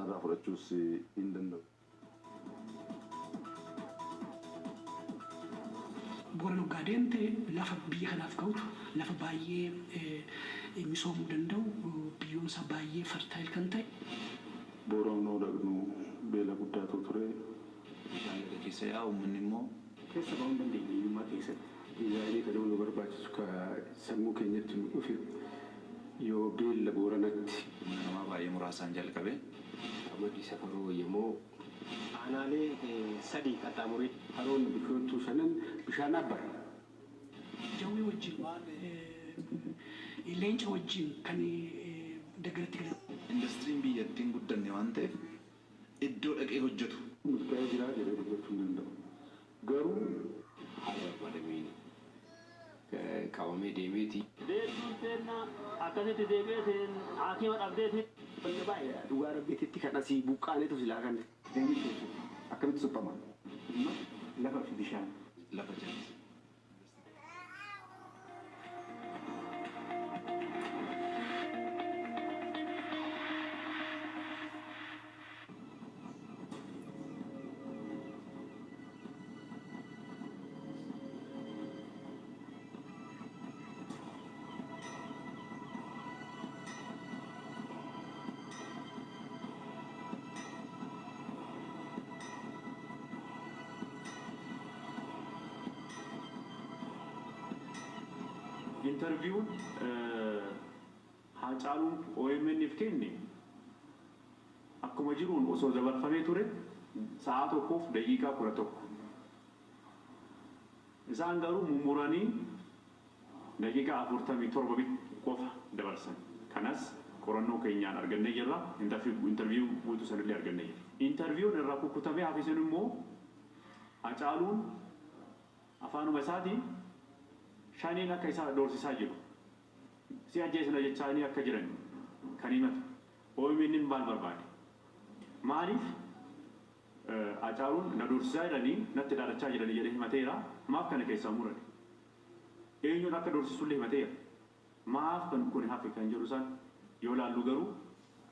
narraa fudhachuus hin danda'u. Boorana waggaa deemte lafa biyya kanaaf ga'utu lafa baay'ee misoomuu danda'u biyyoon isaa baay'ee fertile kan ta'e. Boorana dhaqnu beela guddaatu ture. Bishaan laga keessa yaa'u uummanni immoo keessa ba'uu hin dandeenye hiyyummaa keessatti. Diizaayinii ta'uu nu barbaachisu ka sammuu keenyatti nu dhufe yoo beela Booranatti. humna namaa baay'ee muraasaan jalqabe. Qamadii safaroo wayyamoo aanaalee sadii qaxxaamuree Haroon bishoottuu shanan bishaan abbara. Jawwee wajjin leenca wajjin kan daggalatti galan. Indastiriin biyyattiin guddanne waan ta'eef iddoo dhaqee hojjetu. Murtaa'ee jiraa jedhee dubbachuu hin danda'u. Garuu haala barbaadamiin qabamee deemeeti. Deebiin seenaa akkasitti deebi'eetiin haakima dhabdeeti. Wanni baay'ee dhugaa rabbiitti kan asii buqqaaneetu silaa kan akkamitti suphamaa? lafa fi bishaan. Lafa jalatti. Interviewun Haacaaluun OMN'if kenne akkuma jiruun osoo dabarfamee ture sa'a tokkoof daqiiqaa 11. Isaan garuu mummuranii daqiiqaa 47 qofa dabarsan. Kanas qorannoo keenyaan argannee jirra. Interview guutuu sanillee argannee jirra. Interviewun irraa kukkutamee hafisen immoo Haacaaluun afaanuma isaatiin shaniin akka isaa doorsisaa jiru. Si ajjeesna jechaanii akka jiran kan himatu. OMN maal barbaade? Maaliif Haacaaluun na doorsisaa jiranii natti dhaadachaa jiranii jedhee himateera. Maaf kana keessaa murani? Eenyuun akka doorsisullee himateera. Maaf kan kun hafe kan jedhu san yoo laallu garuu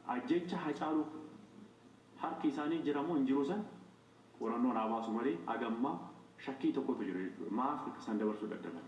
ajjecha Haacaaluu harki isaanii jiramoo hin jiru san qorannoon haa baasu malee hagammaa shakkii tokkotu jiru jechuudha. Maaf akka isaan dabarsuu dadhaban?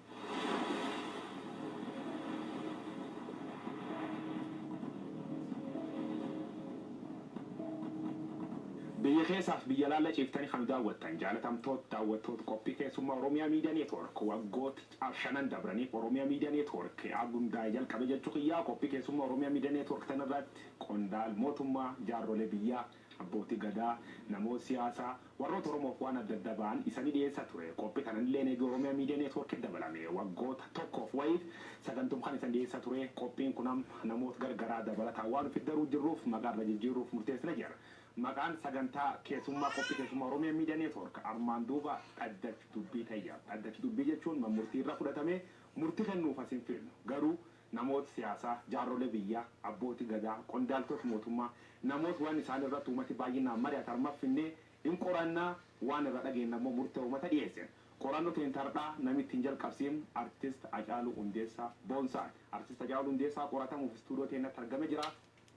biyya keessaaf biyya laalla ciiftanii kan daawwattan jaalatamtoota daawwattoota qophii keessummaa Oromiyaa Miidiyaa Neetwoork waggoota shanan dabranii Oromiyaa Miidiyaa Neetwoork hundaa'ee jalqabe jechuu kiyyaa qophii keessummaa Oromiyaa Miidiyaa Neetwoork tanarratti qondaal mootummaa jaarrolee biyyaa abbootii gadaa namoota siyaasaa warroota Oromoof waan adda adda ba'an isanii dhiyeessaa ture. Qophii kanallee neegi Oromiyaa Miidiyaa Neetwoork dabalame waggoota tokkoof wayiif sagantum kan isan dhiyeessaa ture. Qophiin kun namoota gargaraa dabalataan waan ofitti daruu jirruuf maqaarra jijjiiruuf murteessina jira. Maqaan sagantaa keessummaa qophii keessummaa Oromiyaa Miidiyaa Neetwoork armaan duuba dhaddachi dubbii ta'eera. Dhaddachi dubbii jechuun murtii irra fudhatamee murtii kennuuf asin filnu garuu namoota siyaasaa jaarrolee biyyaa abbootii gadaa qondaaltota mootummaa namoota waan isaan irratti uummati baay'inaan mari'atan armaaf finnee hin qorannaa waan irra dhageenye immoo murtee uummata dhiyeessan. Qorannoo teentardhaa namitti hin jalqabsiin artist Hacaaluu Hundeessaa Boonsaa. Artist Hacaaluu Hundeessaa qoratamuuf istuudiyoo teenyatti argame jira.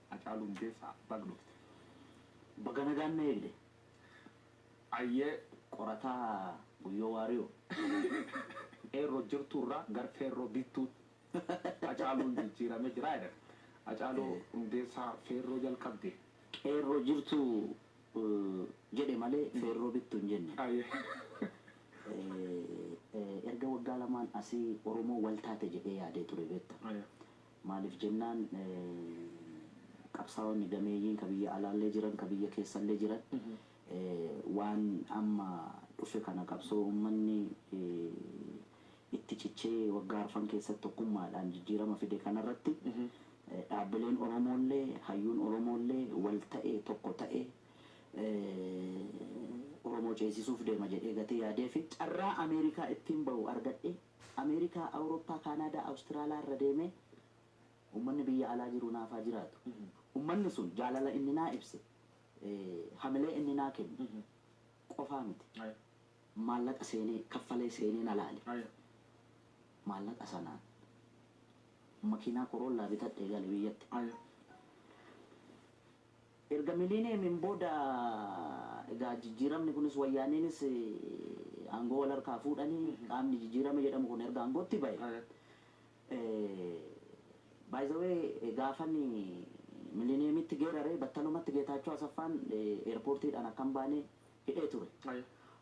Hacaaluu Hundeessaa bagluufte. Bagana gaanna eegde. Ayyee Qorataa guyyoo waariyoo. eerroo jirturraa gar feerroo bittuu Hacaaluun jijjiirame jira jedhan. Hacaaluu Hundeessaa feerroo jalqabde. Qeerroo jirtu jedhe malee feerroo bittu hin jenne. Erga waggaa lamaan asii Oromoo wal taate jedhee yaadee ture beekta. Maaliif jennaan qabsaa'onni gameeyyiin ka biyya alaallee jiran ka biyya keessallee jiran waan amma dhufe kana qabsoo uummanni itti cichee waggaa arfan keessatti tokkummaadhaan jijjiirama fide kanarratti dhaabbileen Oromoollee hayyuun Oromoollee wal ta'e tokko ta'e Oromoo ceesisuuf deema jedhee gatee yaadee fi carraa Ameerikaa ittiin bahu argadhe Ameerikaa, Awurooppaa, Kaanaadaa, Awustiraaliyaa irra deemee ummanni biyya alaa jiru naafaa jiraatu. Ummanni sun jaalala inni naa ibse hamilee inni naa kenne qofaa miti. Maallaqa seenee kaffalee seenee na laale. Maallaqa sanaan makiinaa Korollaa bitadhee gale biyyatti. erga millennium booda egaa jijjiiramni kunis wayyaaniinis aangoo wal harkaa fuudhanii qaamni jijjiirame jedhamu kun erga aangootti bahe. By the way gaafanni millenniumitti geerare battalumatti Geetaachoo Asaffaan eerpoortiidhaan akkam baanee hidhee ture.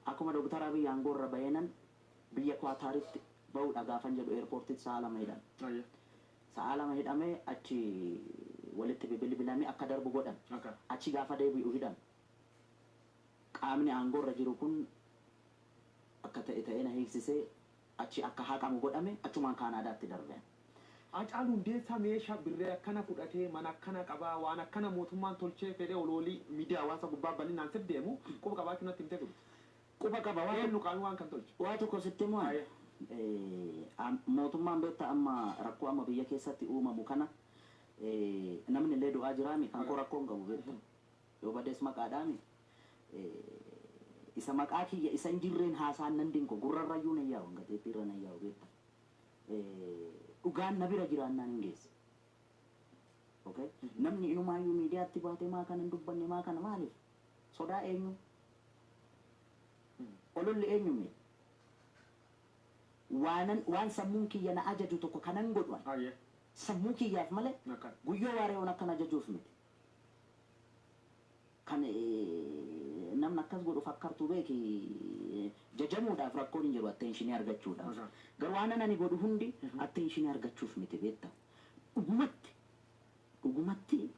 Akkuma Dooktar Abiy aangoo irra bahenan biyya Kwaataaritti bahuudha gaafan jedhu eerpoortiitti sa'a 2 hidhan. Sa'a 2 hidhamee achi walitti bilbilamee akka darbu godhan. Achi gaafa deebi'u hidhan. Qaamni aangoo irra jiru kun akka ta'e na hiiksisee achi akka haqamu godhame achumaan Kaanaadaatti darbe. Hacaaluu Hundeessaa meeshaa birree akkana fudhatee mana akkana qabaa waan akkana mootummaan tolchee fedhee oloolii miidiyaa hawaasa gubbaa bal'inaan siif deemu quba qabaachuu natti himtee turte. Quba qaba waan eenyu qaamni waan kan tolche. Waa tokko sitti himu mootummaan beektaa amma rakkoo amma biyya keessatti uumamu kana namni illee du'aa jiraami kan koo rakkoon qabu beektu yoo badees maqaadhaami isa maqaa kiyya isa hin jirreen haasaan nan dinko gurrarrayyuu na yaa'u gateettiirra na yaa'u beekta dhugaan na bira jiraannaan hin geesse. Okay? Namni inumaayyuu miidiyaatti baatee maa kana hin dubbanne maa kana maaliif sodaa eenyu ololli eenyu mee waan sammuun kiyya na ajaju tokko kanan godhan sammuu kiyyaaf malee guyyoo waareewwan akkan ajajuuf miti. Kan namni akkas godhu fakkaatu beeki jajamuudhaaf rakkoon hin jiru atteenshinii argachuudhaaf. Garuu waan ani godhu hundi atteenshinii argachuuf miti beekta. Dhugumatti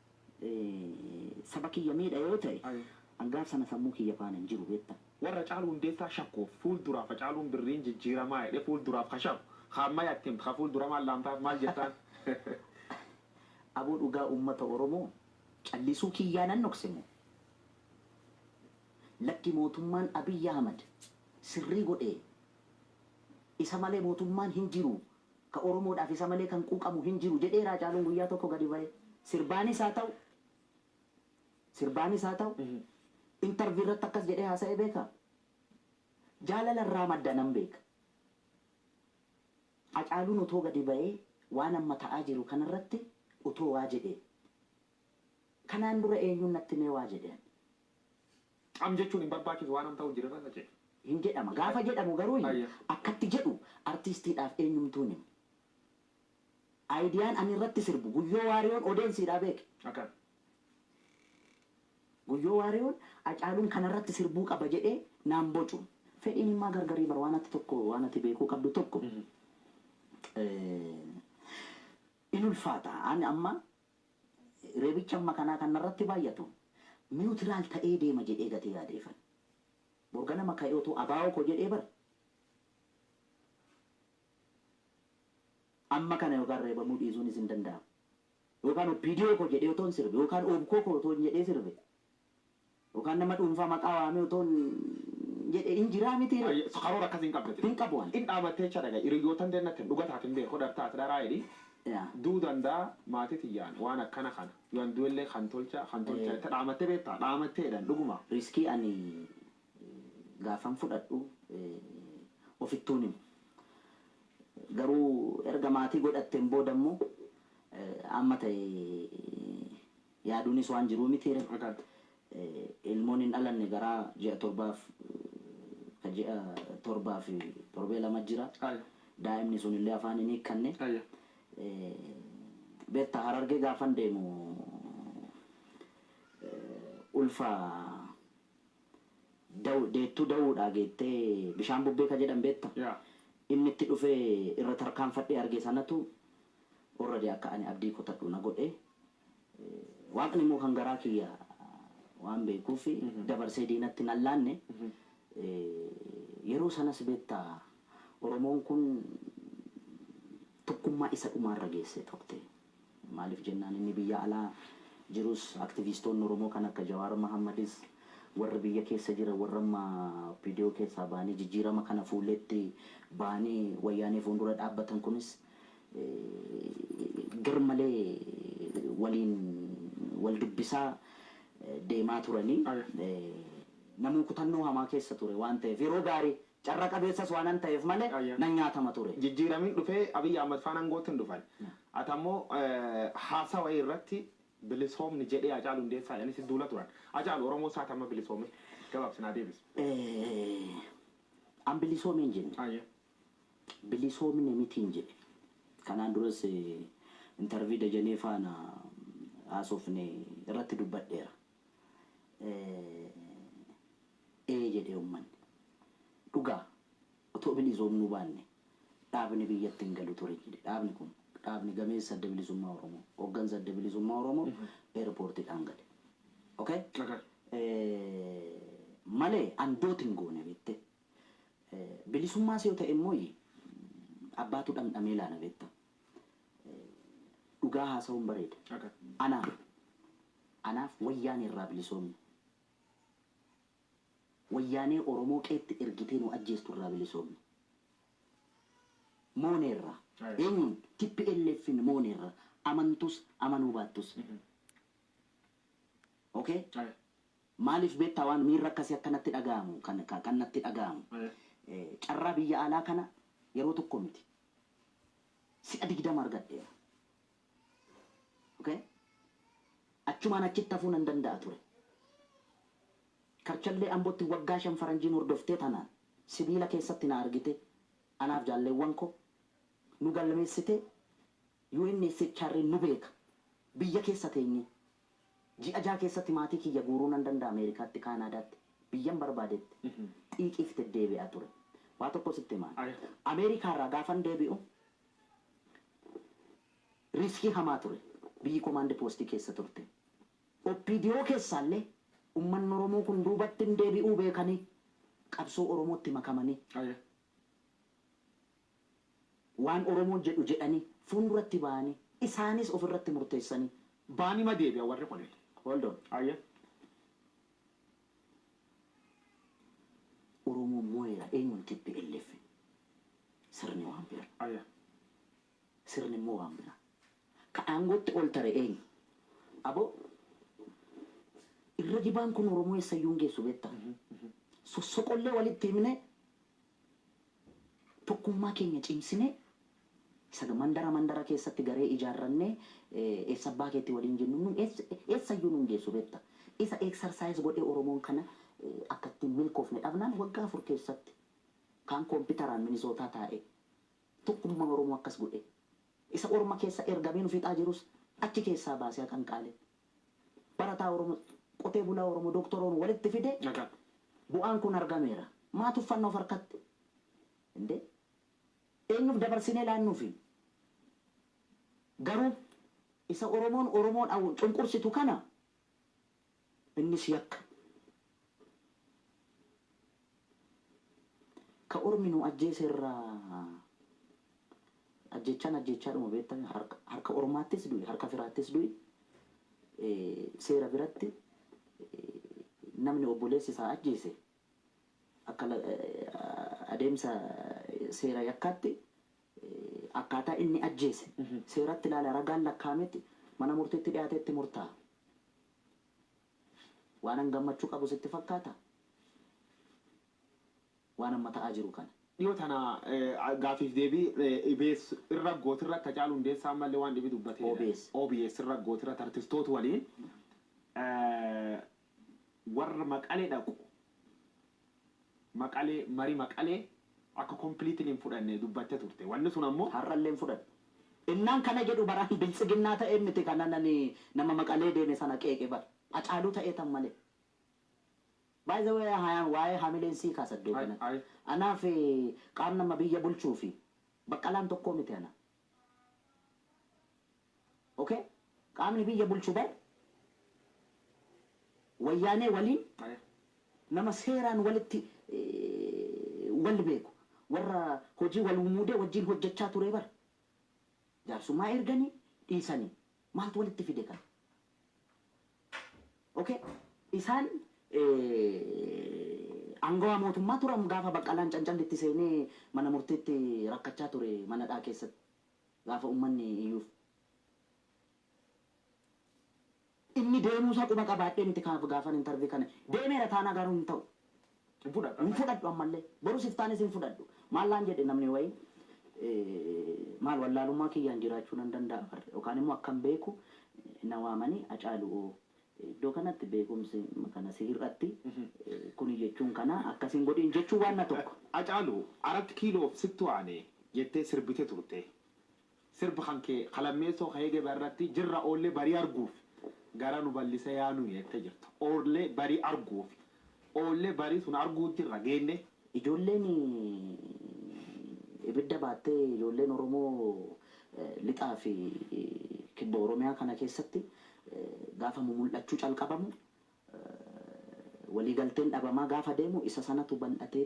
saba kiyya miidha yoo ta'e hangaaf sana sammuu kiyya faana hin jiru beekta. Warra Hacaaluu Hundeessaa shakkoof fuulduraaf Hacaaluun birriin jijjiiramaa jedhee fuulduraaf kashabu hamma yattiin ka fuulduramaan laamtaaf maal jettaan? Aboo dhugaa uummata Oromoo callisuu kiyyaanan noksimu. Lakki mootummaan Abiy Ahmad sirrii godhee isa malee mootummaan hin jiru ka Oromoodhaaf isa malee kan quuqamu hin jiru jedheera Hacaaluun guyyaa tokko gadi ba'e. Sirbaanis haa ta'u interview irratti akkas jedhee haasa'ee beeka. Jaalala irraa madda nan beeka. Hacaaluun otoo gadi ba'ee waan amma ta'aa jiru kanarratti otoo waa jedhee. Kanaan dura eenyuun natti mee waa jedheen. Am jechuun hin barbaachisu waan am ta'u jira irra jedhe. Hin jedhama. Gaafa jedhamu garuu akkatti jedhu artiistiidhaaf eenyumtuun himu. Aayidiyaan ani irratti sirbu guyyoo waariyoon odeensiidhaa beeke. Guyyoo waariyoon Hacaaluun kanarratti sirbuu qaba jedhee naan bocu. Fedhiin immaa gargarii bar waan ati beekuu qabdu tokko. In ulfaata. Ani amma reebicha amma kanaa kanarratti baay'atu. Niwutiraal ta'ee deema jedhee gatee yaadeeffan. Borgana makayootu abaa'oo koo jedhee bara. Amma kana yookaan reebamuu dhiisuunis hin danda'amu. Yookaan viidiyoo koo jedhee otoo hin sirbe yookaan oobkoo koo otoo hin jedhee sirbe. Yookaan nama dhuunfaa maqaa waamee otoo jedhee hin jiraa miti. Karoora akkasii hin qabdate. Hin qabu waan. Hin dhaabattee jecha dhagaa hiriyootan deennatti dhugataaf hin beeku dhartaati dharaa jedhi. Duu danda'a maatii tiyyaan waan akkana kana yoon du'ellee kan tolcha itti dhaamattee beektaa dhaamatteedhaan dhuguma. Riskii ani gaafan fudhadhu ofittuun himu. Garuu erga maatii godhatteen booda immoo amma ta'e yaaduunis waan jiruu miti. Ilmoon hin dhalanne garaa ji'a 7 fi torbee 2 jira. Daa'imni sun illee afaan hin hiikkanne. Beektaa Harargee gaafan deemu ulfa deettuu da'uudhaa geettee bishaan bubbee ka jedhan beektaa. Inni itti dhufee irra tarkaanfadhee arge sanatu already akka ani abdii kutadhu na godhe. Waaqni immoo kan garaa kiyya waan beekuuf dabarsee diinatti nan laanne. Yeroo sanas beektaa Oromoon kun tokkummaa isa dhumaarra geesse turte. Maaliif jennaan inni biyya alaa jirus aktivistoonni Oromoo kan akka Jawaar Mahammadis warra biyya keessa jira warra amma viidiyoo keessaa baanii jijjiirama kana fuulletti baanii wayyaanee fuuldura dhaabbatan kunis garmalee waliin wal dubbisaa deemaa turanii namuu kutannoo hamaa keessa ture waan ta'eef yeroo gaarii carra qabeessas waan ta'eef malee nan nyaatama ture. Jijjiiramiin dhufee Abiy Ahmad faana angootti hin dhufan. Ati ammoo haasawa irratti bilisoomni jedhee Hacaaluu Hundeessaa yaani si duula turan. Hacaaluu Oromoo isaati amma bilisoome gabaabsinaa deebisu. An bilisoome hin jenne. Ayya. Bilisoomni miti hin jedhe. Kanaan duras intervii Dajanee faana haasofne irratti dubbadheera. Jedhee uummanni. Dhugaa otoo bilisoomnuu baanne dhaabni biyyatti hin galu ture jedhe. Dhaabni kun dhaabni gameessa adda bilisummaa Oromoo hooggansa adda bilisummaa Oromoo eerpoortiidhaan gale. Okay? Malee andootiin goone beekte. Bilisummaas yoo ta'e immoo abbaatu dhamdhamee laana beekta. Dhugaa haasa'uun bareeda. Anaaf wayyaan irraa bilisoomne. Wayyaanee Oromoo qeetti ergitee nu ajjeestu irraa bilisoomne. Mooneerraa. Eenyuun TPLFin mooneerraa. Amantus amanuu baattus. Okay? Maaliif beektaa waan miirra akkasii akkanatti dhaga'amu kan natti dhaga'amu. Carraa biyya alaa kana yeroo tokko miti. Si'a 20 argadheera. Okay? Achumaan achitti hafuu nan danda'a ture. Karchallee Ambootti waggaa 5 faranjiin hordoftee tanaan sibiila keessatti na argite anaaf jaalleewwan koo nu galmeessite UNHCR nu beeka biyya keessa teenye ji'a 6 keessatti maatii kiyya guuruu nan danda'a Ameerikaatti Kaanaadaatti biyyan barbaadetti xiiqiifte deebi'aa ture. Waa tokko sitti himaan Ameerikaarraa gaafan deebi'u riskii hamaa ture biyyi komaandi poostii keessa turte. Oppidiyoo keessaallee ummanni Oromoo kun duubatti hin deebi'uu beekanii qabsoo Oromootti makamanii waan Oromoon jedhu jedhanii fuulduratti ba'anii isaanis ofirratti murteessanii baanii ma deebi'a warri kun. Hold on. Oromoon moo'eera eenyuun TPLF sirni waan bira. Sirni immoo waan bira. Ka aangootti ol tare eenyu. Aboo irra jibaan kun Oromoo eessayyuu hin geessu beekta. Sossoqollee walitti himne tokkummaa keenya cimsine isa mandara keessatti garee ijaarranne eessa abbaa keetti waliin jennu eessayyuu nu hin geessu beekta. Isa exercise godhee Oromoon kana akkatti milkoofne dhabnaan waggaa 4 keessatti kaan kompiitaraan Minisootaa taa'e tokkummaa Oromoo akkas godhe. Isa Orma keessa ergamee nu fixaa jirus achi keessaa baasee kan qaale. Barataa Oromoo qotee bulaa Oromoo doktoroon walitti fide bu'aan kun argameera. Maatu uffannoo harkatti? Inde eenyuuf dabarsinee laannuufi? Garuu isa Oromoon cunqursitu kana innis yakka. Ka Ormi nu ajjeeserraa ajjechaadhuma beektame harka Ormaattis du'i harka firaattis du'i seera biratti namni obboleessi isaa ajjeese akka adeemsa seera yakkaatti akkaataa inni ajjeese seeratti ilaala ragaan lakkaametti mana murtiitti dhiyaateetti murtaa'a. Waan an gammachuu qabu sitti fakkaata. Waan amma ta'aa jiru kana. Dhiyoo tana gaafiif deebii IBS irra gootirra Hacaaluu Hundeessaa ammallee waan dhibi dubbatee OBS irra gootirra artistoota waliin warra Maqalee dhaqu marii Maqalee akka kompiliitiin hin fudhanne dubbattee turte. Wanni sun ammoo har'allee hin fudhanne. Innaan kana jedhu baraan biltsiginnaa ta'e miti kana nama Maqalee deeme sana qeeqe bara. Hacaaluu ta'ee tan malee. By the way, waa'ee hamileen sii kaasaddoo kanatti. Anaaf qaam nama biyya bulchuu fi Baqqalaan tokkoo miti ana. Okay? Qaamni biyya bulchuu bare wayyaanee waliin nama seeraan walitti wal beeku warra hojii wal muudee wajjin hojjechaa ture bara. Jaarsummaa erganii dhiisanii maaltu walitti fide kana? Okay? Isaan angawaa mootummaa turan gaafa Baqqalaan cancallitti seenee mana murtiitti rakkachaa ture mana dhaa keessatti gaafa uummanni iyyuuf. Inni deemuusaa quba qabaadhee miti gaafan intervii kana deemeera taanaa garuu hin ta'u. Hin fudhadhu ammallee boru siftaanis hin fudhadhu. Maallaan jedhe namni wayii maal wallaalummaa kiyyaan jiraachuu nan danda'a yookaan immoo akkam beeku nawaamanii Hacaaluu iddoo kanatti beekumsi kana si hir'atti kuni jechuun kana akkasiin godhin jechuun waan na tokko. Hacaaluu 4 kiiloo sittu aane jettee sirbite turte. Sirba kan kee qalammeessoo hayegee barratti jirra oollee barii arguuf gara nu bal'isa yaanu jettee jirtu. Oollee barii arguuf oollee barii sun arguu jirra geenne. Ijoolleen ibidda baattee ijoolleen Oromoo lixaa fi kibba Oromiyaa kana keessatti gaafa mul'achuu calqabamu waliigalteen dhabamaa gaafa deemu isa sanatu bal'atee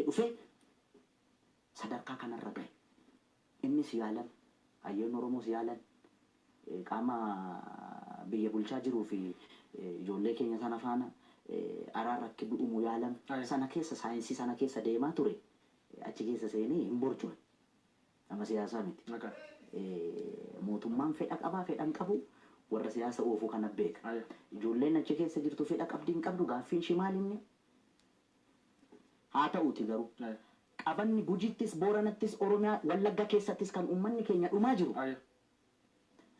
dhufee sadarkaa kanarra gahe. Innis yaalan hayyoon Oromoos yaalan qaama biyya bulchaa jiruu fi ijoollee keenya sana faana araarratti du'umu yaalan sana keessa saayinsii sana keessa deemaa ture achi keessa seenee hin borcuun nama siyaasaa miti. Mootummaan fedha qabaa fedhan qabu warra siyaasa oofuu kana beeka. Ijoolleen achi keessa jirtu fedha qabdiin qabdu gaaffiin shimaalinni haa ta'uuti garuu. Qabanni Gujittis, Booranattis, Oromiyaa, Wallagga keessattis kan uummanni keenya dhumaa jiru.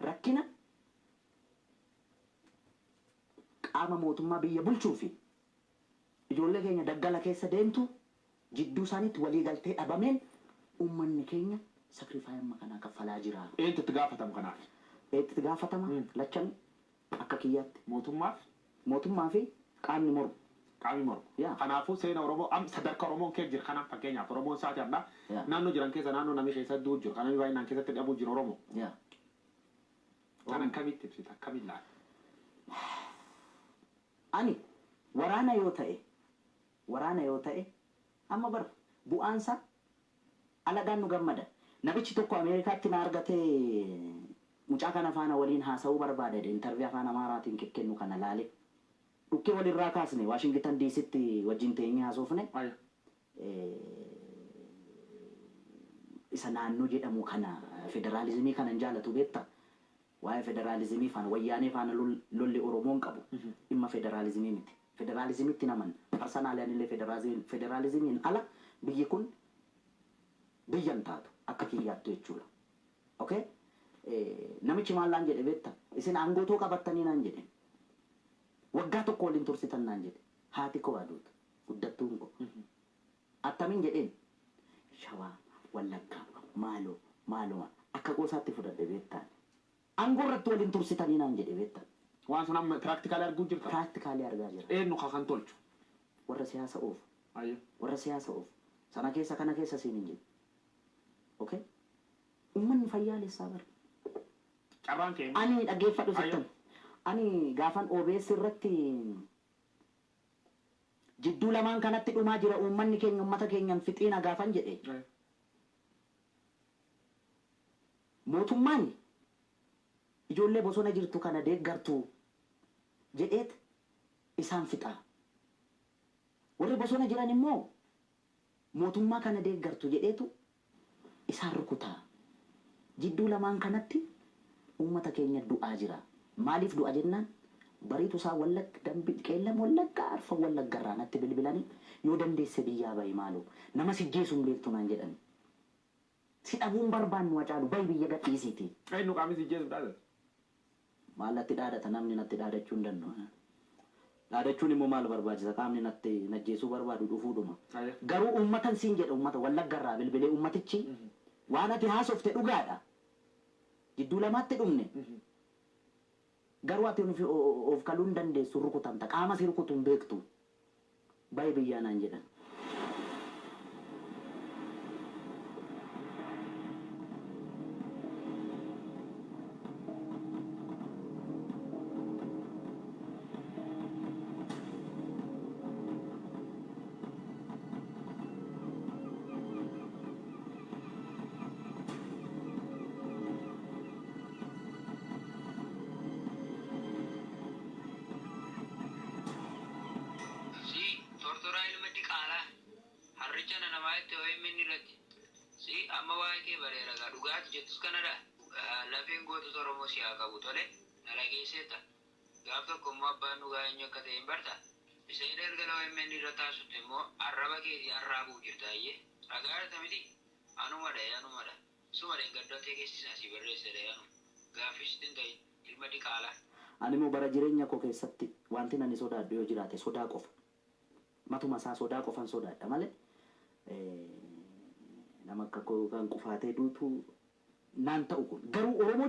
Rakkina qaama mootummaa biyya bulchuu fi ijoollee keenya daggala keessa deemtu jidduu isaaniitti waliigaltee dhabameen uummanni keenya sakrifaayii amma kanaa kaffalaa jira. Eenyutti gaafatamu kanaaf? Eenyutti gaafatama lachan akka kiyyaatti. Mootummaa fi qaamni mormu. Qaamni mormu. Kanaafuu seena Oromoo sadarkaa Oromoon keessa jira kanaaf fakkeenyaaf Oromoon isaati adda naannoo jiran keessa naannoo namni keessa du'u jiru kan namni baay'inaan keessatti dhabuu jiru Oromoo. Kan akkamitti ibsita akkamiin laata? Ani waraana yoo ta'e amma bar bu'aansa alagaan nu gammada. Namichi tokko Ameerikaatti na argatee mucaa kana faana waliin haasa'uu barbaade intarvii afaan Amaaraatiin kennu kana laale. Dhukkee walirraa kaasne Waashingtan DC'tti wajjin teenyee haasofne isa naannoo jedhamu kana federaalizimii kanan jaalatu beekta. Waa'ee federaalizimii faana wayyaanee faana lolli Oromoon qabu dhimma federaalizimii miti. Federaalizimitti naman parsanaaliyaan illee federaalizimiin ala biyyi kun biyyan taatu akka kiyyaattu jechuudha. Okay? Namichi maallaan jedhe beekta isin aangootoo qabattanii naan jedhe. Waggaa tokko waliin tursitan naan jedhe. Haati koo aduutu guddattuun koo. Attamiin jedheen Shawaa Wallaggaa maaluma akka qoosaatti fudhadhe beektaan. Aangoo irratti waliin tursitanii naan jedhe beektaan. Waan sun amma piraaktikaali arguu jirta? Piraaktikaali argaa jira. Eenyu kan tolchu? Warra siyaasa oofu. Warra siyaasa oofu. Sana keessa kana keessa siin hin jiru. Okay? Uummanni fayyaalessaa bara. Carraan keenya. Ani dhaggeeffadhu sittan. Ani gaafan OBS irratti jidduu lamaan kanatti dhumaa jira uummanni keenya uummata keenyan fixiina gaafan jedhe. Mootummaan ijoollee bosona jirtu kana deeggartu jedheet isaan fixaa. Warri bosona jiran immoo mootummaa kana deeggartu jedheetu isaan rukutaa. Jidduu lamaan kanatti uummata keenya du'aa jira. Maaliif du'a jennaan? Bariitu isaa qeellam Wallaggaa arfa Wallaggarraa natti bilbilanii yoo dandeesse biyyaa bahi maaloo nama sijjeesuun beektu naan jedhani. Si dhabuun barbaannu Hacaaluu bahi biyya gadhiisiiti. Eenyu qaamni sijjeesu dhaadata? Maal natti dhaadata namni natti dhaadachuu hin danda'u. Dhaadachuun immoo maal barbaachisa qaamni natti najjeesuu barbaadu dhufuudhuma. Garuu uummatan siin jedha uummata Wallaggarraa bilbilee uummatichi waan ati haasofte dhugaadha. Jidduu lamaatti dhumne. Garuu ati of kaluu hin dandeessu rukutamta qaama si rukutu hin beektu. Bahi biyyaa naan jedhan. Amma waa'ee kee bareera gaa dhugaati jettus kanadha. Lafeen gootota Oromoo si haa qabu tole nala geesseetta. Gaaf tokko immoo abbaan dhugaa eenyu akka ta'e hin barta. Isheen erga OMN irra taasifte immoo arraba keetii arraabuu jirtaayyee. Dhagaadha miti anumadha. Suma dheengaddatee keessisaa si barreessedha yaanu. Gaaffis hin ta'in ilma diqaalaa. Ani immoo bara jireenya koo keessatti wanti ani sodaadhu yoo jiraate sodaa qofa. Matuma isaa sodaa qofan sodaadha malee nama akka koo kan qufaatee duutu naan ta'u kun garuu Oromoo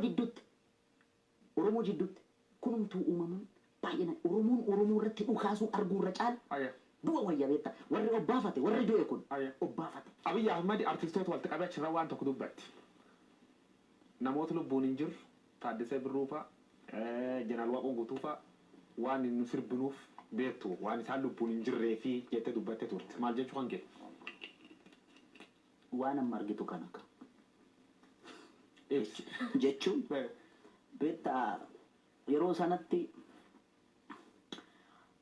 jidduutti kunumtuu uumaman baay'ina Oromoo irratti dhukaasuu arguu irra caala du'a wayya beekta warri obbaafate warri du'e kun obbaafate. Abiyyi Ahmad artistoota walitti qabee achirra waan tokko dubbatti. Namoota lubbuun hin jirre Taaddasee Birruu fa'a Jeneraal Waaqoo Guutuu fa'a waan inni sirbinuuf beektu waan isaan lubbuun hin jirree fi jettee dubbattee turte maal jechuu kan kee? Waan amma argitu kan akka jechuun beektaa yeroo sanatti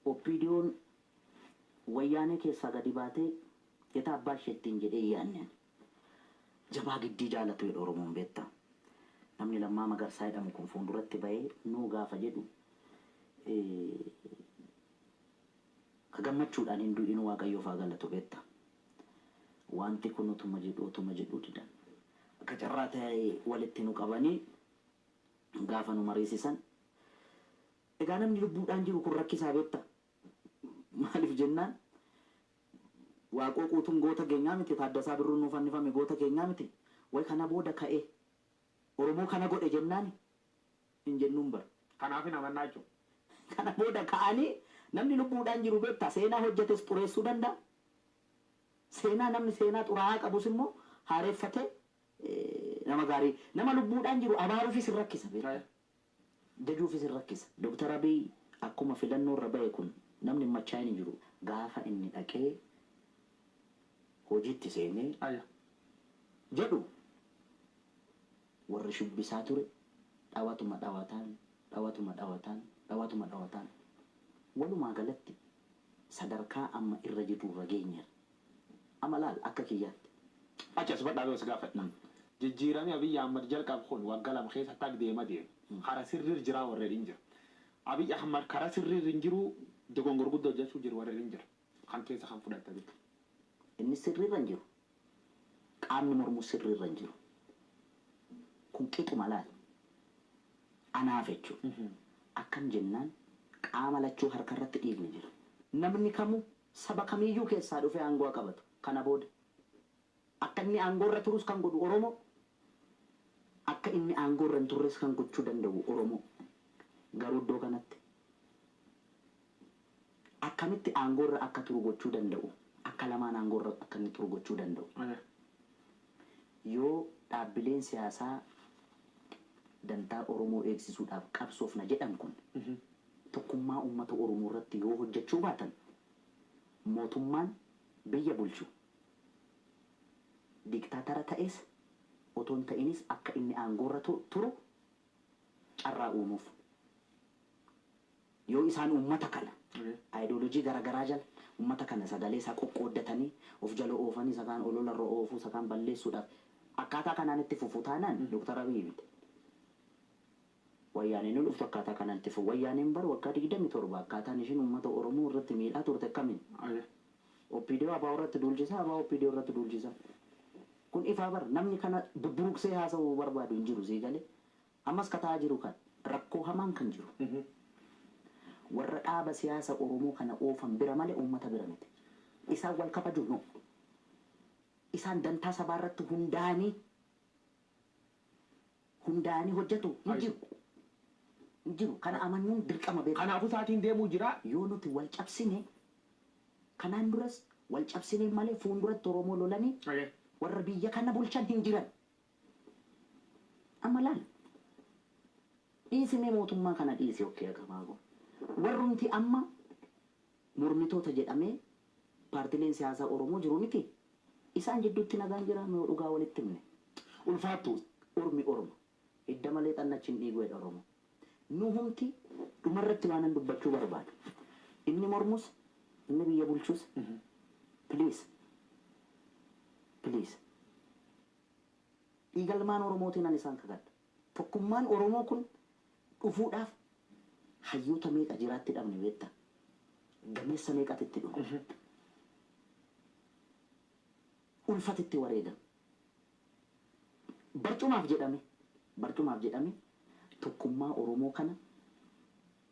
Oppiidiyoon wayyaanee keessaa gadi baatee jetaa abbaa isheettiin jedhee yaanneen jabaa giddii jaalatu jedhu Oromoon beektaa. Namni Lammaa Magarsaa jedhamu kun fuulduratti bahee nuu gaafa jedhu ka gammachuudhaan hin du'in Waaqayyoof haa galatu beektaa. Wanti kun utuma jedhu didan akka carraa ta'ee walitti nu qabanii gaafa nu mariisisan egaa namni lubbuudhaan jiru kun rakkisaa beektaa. Maaliif jennaan Waaqoo Guutuun goota keenyaa miti Taaddasaa Birruun nuuf fannifame goota keenyaa miti way kana booda ka'ee Oromoo kana godhe jennaan hin jennuun bara. Kanaaf hin amannaa jechuudha. Kana booda ka'anii namni lubbuudhaan jiru beektaa seenaa hojjetes xureessuu danda'a. Seenaa namni seenaa xuraa'aa qabus immoo haareeffatee nama gaarii nama lubbuudhaan jiru abaaruufis hin rakkisa beektaa. Jajuufis hin rakkisa. Dooktar Abiy akkuma filannoo irra ba'e kun namni machaa'in hin jiru gaafa inni dhaqee hojiitti seenee jedhu warri shubbisaa ture dhawatuma dhawataan walumaa galatti sadarkaa amma irra jiru irra geenyeera. Amma laal akka kiyyaatti. Achi as badhaabee os gaafadha. Jijjiiramni Abiyyi Ahmad jalqabu kun waggaa lama keessa akka deema deema. Hara sirriir jiraa warreen hin jira. Abiyyi Ahmad karaa sirriir hin jiru dogongor guddoo hojjechuu jiru warreen hin jira. Kan keessa kan fudhatta bitu. Inni sirriirra hin jiru. Qaamni mormuu sirriirra hin jiru. Kun qixuma laal. Anaaf jechuudha. Akkam jennaan qaama lachuu harka irratti dhiigni jira. Namni kamuu saba kamiyyuu keessaa dhufee aangoo qabatu. Kana booda akka inni aangoo irra turus kan godhu Oromoo. Akka inni aangoo irra hin turres kan gochuu danda'u Oromoo. Garuu iddoo kanatti akkamitti aangoo irra akka turu gochuu danda'u. Akka lamaan aangoo irra akka inni turu gochuu danda'u. Yoo dhaabbileen siyaasaa dantaa Oromoo eegsisuudhaaf qabsoofna jedhan kun tokkummaa uummata Oromoo irratti yoo hojjechuu baatan mootummaan biyya bulchu diktaatara ta'es otoo hin ta'inis akka inni aangoo irra turu carraa uumuuf. Yoo isaan uummata kana aayidooloojii garaagaraa jala uummata kana sagalee isaa qoqqooddatanii of jala oofanii isa kaan olola irra oofuu isa kaan balleessuudhaaf akkaataa kanaan itti fufu taanaan Dooktar Abiy miti. Wayyaaneen nu dhuftu akkaataa kanaan itti fufu. Wayyaaneen bara waggaa 27 akkaataan ishiin uummata Oromoo irratti miidhaa turte akkamiin? Oppiidiyoo abaa irratti duulchisaa abaa Oppiidiyoo irratti duulchisaa. Kun ifaa bara namni kana bubburuqsee haasa'uu barbaadu hin jiru siigalee. Ammas kataa jiru kan rakkoo hamaan kan jiru. Warra dhaaba siyaasa Oromoo kana oofan bira malee uummata bira miti. Isaan wal kabaju no. Isaan dantaa sabaa irratti hundaanii hojjetu hin jiru. Hin jiru. Kana amanuun dirqama beeku. Kanaafuu sa'aatiin deemuu jira. Yoo nuti wal cabsine kanaan duras wal cabsine malee fuulduratti Oromoo lolanii warra biyya kana bulchan hin jiran. Amma laal. Dhiisimee mootummaa kana dhiisee okkee agamaagoo. Warrumti amma mormitoota jedhamee paartileen siyaasaa Oromoo jiru miti. Isaan jidduutti nagaan jira mee dhugaa walitti himne. Ulfaattu. Ormi Oromoo. Hidda malee xannachiin dhiiguu jedha Oromoo. Nu humti dhumarratti waan dubbachuu barbaadu. Inni mormus inni biyya bulchus. Please. Dhiigalmaan Oromootiin an isaan kakadha. Tokkummaan Oromoo kun dhufuudhaaf hayyoota meeqa jiraatti dhabne beektaa? Gameessa meeqatti dhufu? Ulfatitti wareegame. Barcumaaf jedhame tokkummaa Oromoo kana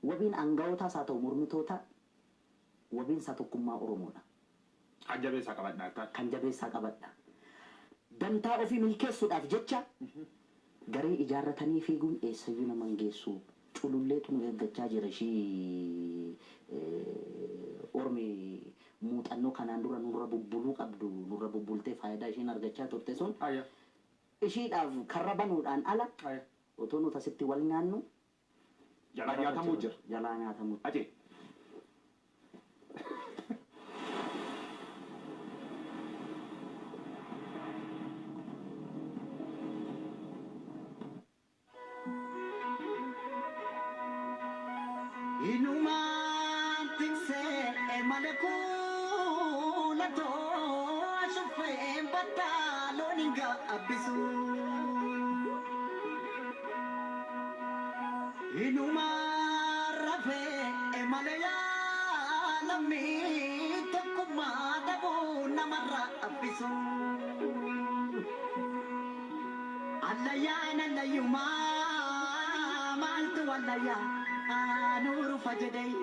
wabiin anga'ootaas haa ta'u mormitoota wabiin isaa tokkummaa Oromoodha. Kan jabeessaa qabadhaa. Kan jabeessaa qabadha. Dantaa ofii milkeessuudhaaf jecha garee ijaarratanii fiiguun eessayyuu nama hin geessu. Cululleetu nu eeggachaa jira ishii ormi muuxannoo kanaan dura nurra bubbuluu qabdu nurra bubbultee faayidaa ishiin argachaa turte sun ishiidhaaf karra banuudhaan ala otoo nuti asitti wal nyaannu jalaa nyaatamuu jira. Jalaa nyaatamuu. Ajee. Inumaan tiksee malakula to ashufee bataa looniga abbisu. Inumaan rafee malayaa lammii tokkummaa dhabuu namarra abbisu. Allayyaan allayyumaa maaltu allayyaa. Nuru fajadai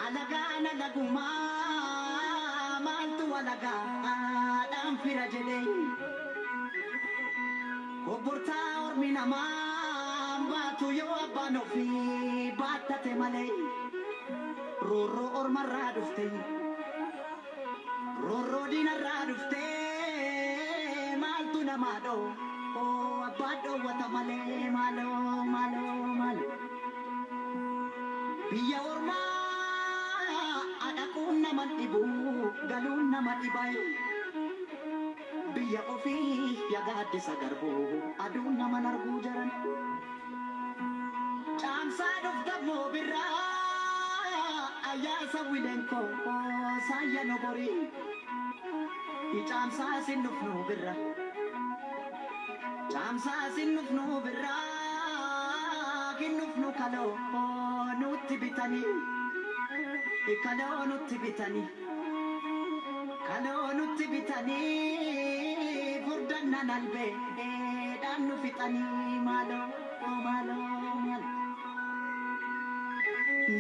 alagana laguma maltu alaga adam firajadai oborta ormi nama batu yo abano fi batate malai roro ormarra dufte roro dinarra dufte maltu namado Bado wata male malo Biya orma adakun naman ibu galun naman ibay Biya ofi yagade sa garbo adun naman argu jaran Chamsa dufta mo birra aya sa wilenko saya nobori Chamsa sinuf no birra Chamsa sinufnu birra kinufnu kalo nutti bitani kalo nutti bitani furdanna nalbe dannu fitani malo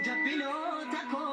Jabbilo tako